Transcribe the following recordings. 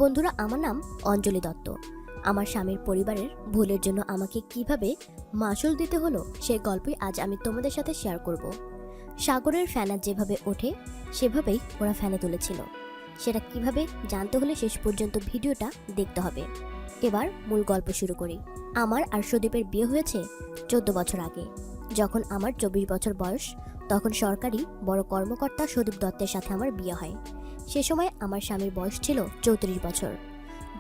বন্ধুরা, আমার নাম অঞ্জলি দত্ত। আমার স্বামীর পরিবারের ভুলের জন্য আমাকে কিভাবে মাসুল দিতে হলো সেই গল্পই আজ আমি তোমাদের সাথে শেয়ার করব। সাগরের ফেনা যেভাবে ওঠে সেভাবেই ওরা ফেনা তুলেছিল। সেটা কিভাবে জানতে হলে শেষ পর্যন্ত ভিডিওটা দেখতে হবে। এবার মূল গল্প শুরু করি। আমার আর সুদীপের বিয়ে হয়েছে 14 বছর আগে। যখন আমার 24 বছর বয়স, তখন সরকারি বড় কর্মকর্তা সুদীপ দত্তের সাথে আমার বিয়ে হয়। সে সময় আমার স্বামীর বয়স ছিল 34 বছর।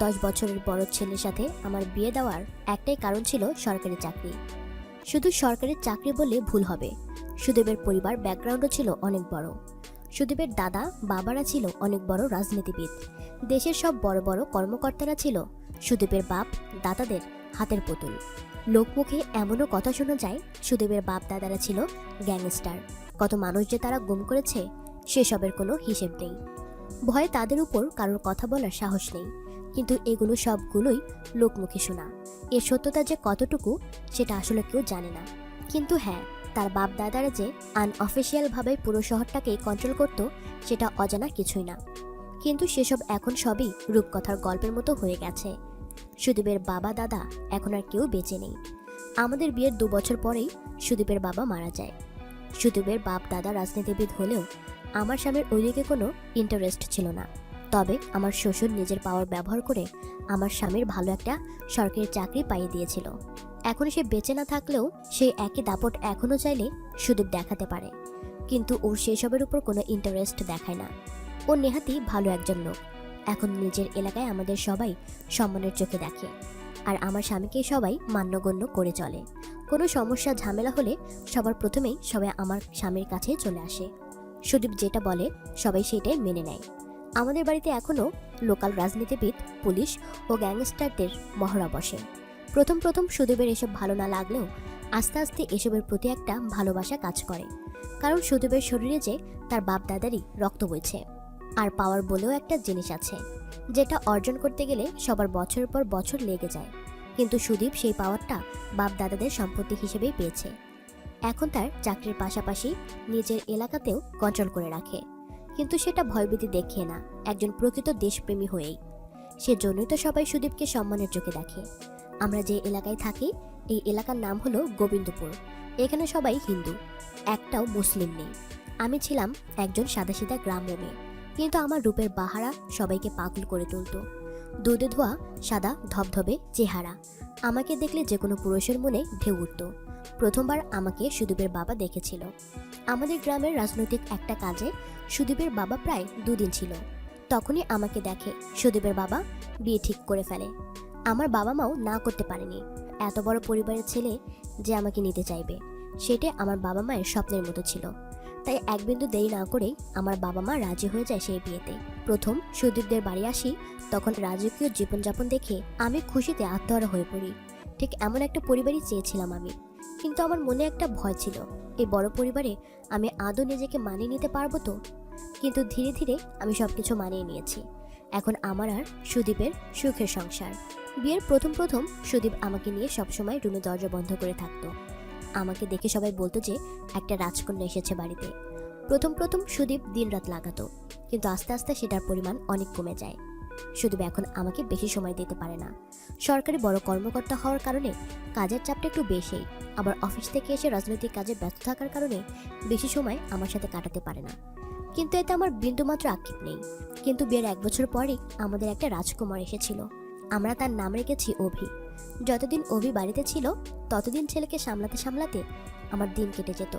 10 বছরের বড় ছেলের সাথে আমার বিয়ে দেওয়ার একটাই কারণ ছিল সরকারি চাকরি। শুধু সরকারি চাকরি বললে ভুল হবে, সুদীপের পরিবার ব্যাকগ্রাউন্ডও ছিল অনেক বড়। সুদীপের দাদা বাবারা ছিল অনেক বড় রাজনীতিবিদ। দেশের সব বড় বড় কর্মকর্তারা ছিল সুদীপের বাপ দাদাদের হাতের পুতুল। লোকমুখে এমনও কথা শোনা যায় সুদীপের বাপ দাদারা ছিল গ্যাংস্টার। কত মানুষ যে তারা গুম করেছে সেসবের কোনো হিসেব নেই। ভয়ে তাদের উপর কারোর কথা বলার সাহস নেই। কিন্তু এগুলো সবগুলোই লোকমুখে শোনা। এর সত্যতা যে কতটুকু সেটা আসলে কেউ জানে না। কিন্তু হ্যাঁ, তার বাপ দাদারা যে আনঅফিসিয়ালভাবে পুরো শহরটাকেই কন্ট্রোল করত সেটা অজানা কিছুই না। কিন্তু সেসব এখন সবই রূপকথার গল্পের মতো হয়ে গেছে। সুদীপের বাবা দাদা এখন আর কেউ বেঁচে নেই। আমাদের বিয়ের 2 বছর পরেই সুদীপের বাবা মারা যায়। সুদীপের বাপ দাদা রাজনীতিবিদ হলেও আমার স্বামীর ওইদিকে কোনো ইন্টারেস্ট ছিল না। তবে আমার শ্বশুর নিজের পাওয়ার ব্যবহার করে আমার স্বামীর ভালো একটা সরকারি চাকরি পাইয়ে দিয়েছিল। এখন সে বেঁচে না থাকলেও সেই একই দাপট এখনও চাইলে সুদীপ দেখাতে পারে। কিন্তু ওর সেসবের উপর কোনো ইন্টারেস্ট দেখায় না। ও নেহাতি ভালো একজন লোক। এখন নিজের এলাকায় আমাদের সবাই সম্মানের চোখে দেখে, আর আমার স্বামীকে সবাই মান্যগণ্য করে চলে। কোনো সমস্যা ঝামেলা হলে সবার প্রথমেই সবাই আমার স্বামীর কাছে চলে আসে। সুদীপ যেটা বলে সবাই সেটাই মেনে নেয়। আমাদের বাড়িতে এখনও লোকাল রাজনীতিবিদ, পুলিশ ও গ্যাংস্টারদের মহড়া বসে। প্রথম প্রথম সুদীপের এসব ভালো না লাগলেও আস্তে আস্তে এসবের প্রতি একটা ভালোবাসা কাজ করে। কারণ সুদীপের শরীরে যে তার বাপ দাদারই রক্ত বইছে। আর পাওয়ার বলেও একটা জিনিস আছে, যেটা অর্জন করতে গেলে সবার বছরের পর বছর লেগে যায়। কিন্তু সুদীপ সেই পাওয়ারটা বাপ দাদাদের সম্পত্তি হিসেবেই পেয়েছে। এখন তার চাকরির পাশাপাশি নিজের এলাকাতেও কন্ট্রোল করে রাখে। কিন্তু সেটা ভয়ভীতি দেখিয়ে না, একজন প্রকৃত দেশপ্রেমী হয়েই। সেজন্যই তো সবাই সুদীপকে সম্মানের চোখে দেখে। আমরা যে এলাকায় থাকি এই এলাকার নাম হলো গোবিন্দপুর। এখানে সবাই হিন্দু, একটাও মুসলিম নেই। আমি ছিলাম একজন সাদাসিধা গ্রাম্য মেয়ে, কিন্তু আমার রূপের বাহারা সবাইকে পাগল করে তুলত। দুধে ধোয়া সাদা ধবধবে চেহারা, আমাকে দেখলে যে কোনো পুরুষের মনে ঢেউ উঠত। প্রথমবার আমাকে সুদীপের বাবা দেখেছিল। আমাদের গ্রামের রাজনৈতিক একটা কাজে সুদীপের বাবা প্রায় 2 দিন ছিল। তখনই আমাকে দেখে সুদীপের বাবা বিয়ে ঠিক করে ফেলে। আমার বাবা মাও না করতে পারেনি। এত বড় পরিবারের ছেলে যে আমাকে নিতে চাইবে সেটা আমার বাবা মায়ের স্বপ্নের মতো ছিল। তাই এক বিন্দু দেরি না করেই আমার বাবা মা রাজি হয়ে যায় সেই বিয়েতে। প্রথম সুদীপদের বাড়ি আসি, তখন রাজকীয় জীবনযাপন দেখে আমি খুশিতে আত্মহারা হয়ে পড়ি। ঠিক এমন একটা পরিবারই চেয়েছিলাম আমি। কিন্তু আমার মনে একটা ভয় ছিল, এই বড় পরিবারে আমি আদৌ নিজেকে মানিয়ে নিতে পারবো তো। কিন্তু ধীরে ধীরে আমি সবকিছু মানিয়ে নিয়েছি। এখন আমার আর সুদীপের সুখের সংসার। বিয়ের প্রথম প্রথম সুদীপ আমাকে নিয়ে সবসময় রুমে দরজা বন্ধ করে থাকতো। আমাকে দেখে সবাই বলতো যে একটা রাজকন্যা এসেছে বাড়িতে। প্রথম প্রথম সুদীপ দিনরাত লাগাতো, কিন্তু আস্তে আস্তে সেটার পরিমাণ অনেক কমে যায়। সুদীপ এখন আমাকে বেশি সময় দিতে পারে না। সরকারি বড় কর্মকর্তা হওয়ার কারণে কাজের চাপটা একটু বেশি। আবার অফিস থেকে এসে রাজনৈতিক কাজে ব্যস্ত থাকার কারণে বেশি সময় আমার সাথে কাটাতে পারে না। কিন্তু এতে আমার বিন্দুমাত্র আক্ষেপ নেই। কিন্তু বিয়ের 1 বছর পরেই আমাদের একটা রাজকুমার এসেছিল। আমরা তার নাম রেখেছি অভি। যতদিন অভি বাড়িতে ছিল ততদিন ছেলেকে সামলাতে সামলাতে আমার দিন কেটে যেত।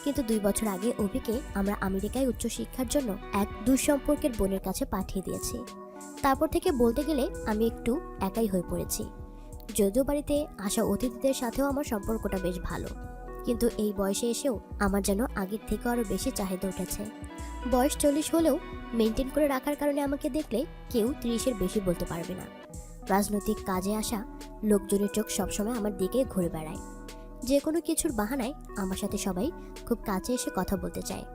কিন্তু 2 বছর আগে অভিকে আমরা আমেরিকায় উচ্চশিক্ষার জন্য এক দুঃসম্পর্কের বোনের কাছে পাঠিয়ে দিয়েছি। তারপর থেকে বলতে গেলে আমি একটু একাই হয়ে পড়েছি। যদিও বাড়িতে আসা অতিথিদের সাথেও আমার সম্পর্কটা বেশ ভালো, কিন্তু এই বয়সে এসেও আমার যেন আগের থেকে আরও বেশি চাহিদা উঠেছে। বয়স 40 হলেও মেনটেন করে রাখার কারণে আমাকে দেখলে কেউ 30-এর বেশি বলতে পারবে না। রাজনৈতিক কাজে আসা লোকজনের চোখ সবসময় আমার দিকে ঘুরে বেড়ায়। যে কোনো কিছুর বাহানায় আমার সাথে সবাই খুব কাছে এসে কথা বলতে চায়।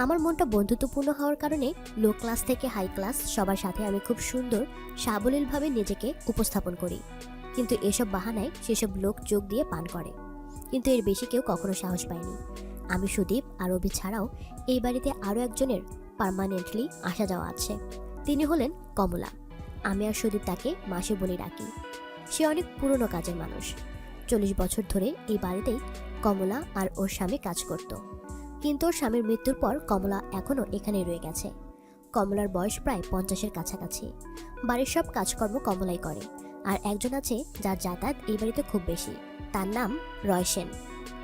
আমার মনটা বন্ধুত্বপূর্ণ হওয়ার কারণে লো ক্লাস থেকে হাই ক্লাস সবার সাথে আমি খুব সুন্দর সাবলীলভাবে নিজেকে উপস্থাপন করি। কিন্তু এসব বাহানায় সেসব লোক চোখ দিয়ে পান করে। কিন্তু এর বেশি কেউ কখনো সাহস পায়নি। আমি সুদীপ আর অভি ছাড়াও এই বাড়িতে আরও একজনের পার্মানেন্টলি আসা যাওয়া আছে। তিনি হলেন কমলা। আমি আর সুদীপ তাকে মাসি বলে ডাকি। সে অনেক পুরনো কাজের মানুষ। 40 বছর ধরে এই বাড়িতেই কমলা আর ওর স্বামী কাজ করত। কিন্তু ওর স্বামীর মৃত্যুর পর কমলা এখনও এখানেই রয়ে গেছে। কমলার বয়স প্রায় 50-এর কাছাকাছি। বাড়ির সব কাজকর্ম কমলাই করে। আর একজন আছে যার যাতায়াত এই বাড়িতে খুব বেশি, তার নাম রয় সেন।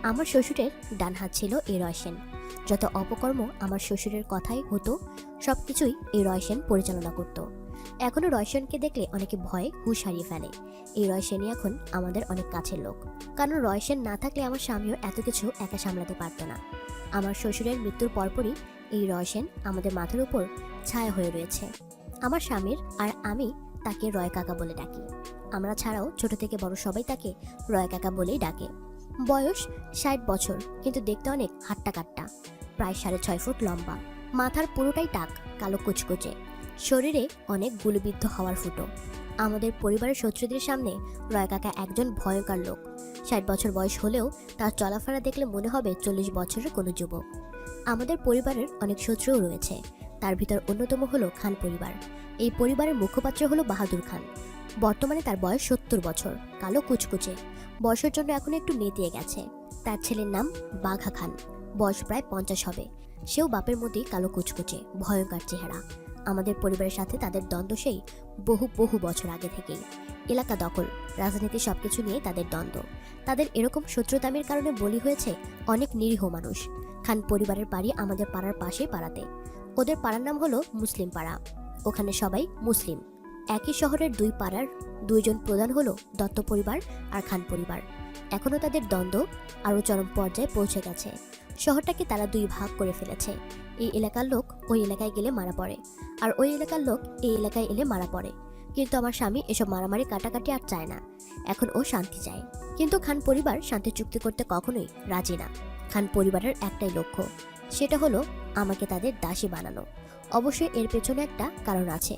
আমার শ্বশুরের ডান হাত ছিল এই রয় সেন। যত অপকর্ম আমার শ্বশুরের কথাই হতো সবকিছুই এই রয় সেন পরিচালনা করত। এখনও রয় সেনকে দেখলে অনেকে ভয়ে হুঁশ হারিয়ে ফেলে। এই রয় সেনই এখন আমাদের অনেক কাছের লোক। কারণ রয় সেন না থাকলে আমার স্বামীও এত কিছু একা সামলাতে পারত না। আমার শ্বশুরের মৃত্যুর পরপরই এই রয় সেন আমাদের মাথার উপর ছায়া হয়ে রয়েছে। আমার স্বামীর আর আমি তাকে রয় কাকা বলে ডাকি। আমরা ছাড়াও ছোট থেকে বড় সবাই তাকে রয় কাকা বলেই ডাকে। বয়স 60 বছর, কিন্তু দেখতে অনেক হাট্টা কাট্টা। প্রায় 6.5 ফুট লম্বা, মাথার পুরোটাই টাক, কালো কুচকুচে, শরীরে অনেক গুলিবিদ্ধ হওয়ার ফুটো। আমাদের পরিবারের শত্রুদের সামনে রয় কাকা একজন ভয়ঙ্কর লোক। 60 বছর বয়স হলেও তার চলাফেরা দেখলে মনে হবে 40 বছরের কোনো যুবক। আমাদের পরিবারের অনেক শত্রুও রয়েছে। তার ভিতর অন্যতম হলো খান পরিবার। এই পরিবারের মুখপাত্র হলো বাহাদুর খান। বর্তমানে তার বয়স 70 বছর, কালো কুচকুচে, বয়সের জন্য এখন একটু নেতিয়ে গেছে। তার ছেলের নাম বাঘা খান, বয়স প্রায় 50 হবে। সেও বাপের মধ্যেই কালো কুচকুচে, ভয়ঙ্কর চেহারা। আমাদের পরিবারের সাথে তাদের দ্বন্দ্ব সেই বহু বহু বছর আগে থেকেই। এলাকা দখল, রাজনীতি সবকিছু নিয়ে তাদের দ্বন্দ্ব। তাদের এরকম শত্রুতামির কারণে বলি হয়েছে অনেক নিরীহ মানুষ। খান পরিবারের বাড়ি আমাদের পাড়ার পাশেই পাড়াতে। ওদের পাড়ার নাম হলো মুসলিম পাড়া। ওখানে সবাই মুসলিম। একই শহরের দুই পাড়ার দুইজন প্রধান হলো দত্ত পরিবার আর খান পরিবার। এখনও তাদের দ্বন্দ্ব আরও চরম পর্যায়ে পৌঁছে গেছে। শহরটাকে তারা দুই ভাগ করে ফেলেছে। এই এলাকার লোক ওই এলাকায় গেলে মারা পড়ে, আর ওই এলাকার লোক এই এলাকায় এলে মারা পড়ে। কিন্তু আমার স্বামী এসব মারামারি কাটাকাটি আর চায় না। এখন ও শান্তি চায়। কিন্তু খান পরিবার শান্তি চুক্তি করতে কখনোই রাজি না। খান পরিবারের একটাই লক্ষ্য, সেটা হলো আমাকে তাদের দাসী বানানো। অবশ্যই এর পেছনে একটা কারণ আছে।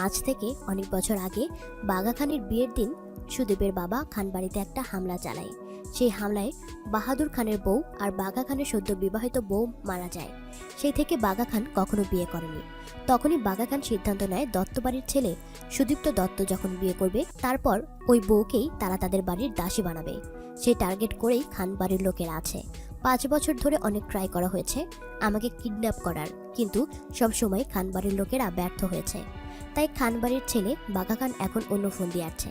আজ থেকে অনেক বছর আগে বাঘা খানের বিয়ের দিন সুদীপের বাবা খান বাড়িতে একটা হামলা চালায়। সেই হামলায় বাহাদুর খানের বউ আর বাঘা খানের সদ্য বিবাহিত বউ মারা যায়। সেই থেকে বাঘা খান কখনো বিয়ে করেনি। তখনই বাঘা খান সিদ্ধান্ত নেয় দত্ত বাড়ির ছেলে সুদীপ্ত দত্ত যখন বিয়ে করবে, তারপর ওই বউকেই তারা তাদের বাড়ির দাসী বানাবে। সেই টার্গেট করেই খান বাড়ির লোকেরা আছে। 5 বছর ধরে অনেক ট্রাই করা হয়েছে আমাকে কিডন্যাপ করার, কিন্তু সবসময় খান বাড়ির লোকেরা ব্যর্থ হয়েছে। তাই খান বাড়ির ছেলে বাঘা খান এখন অন্য ফোন দিয়ে আছে।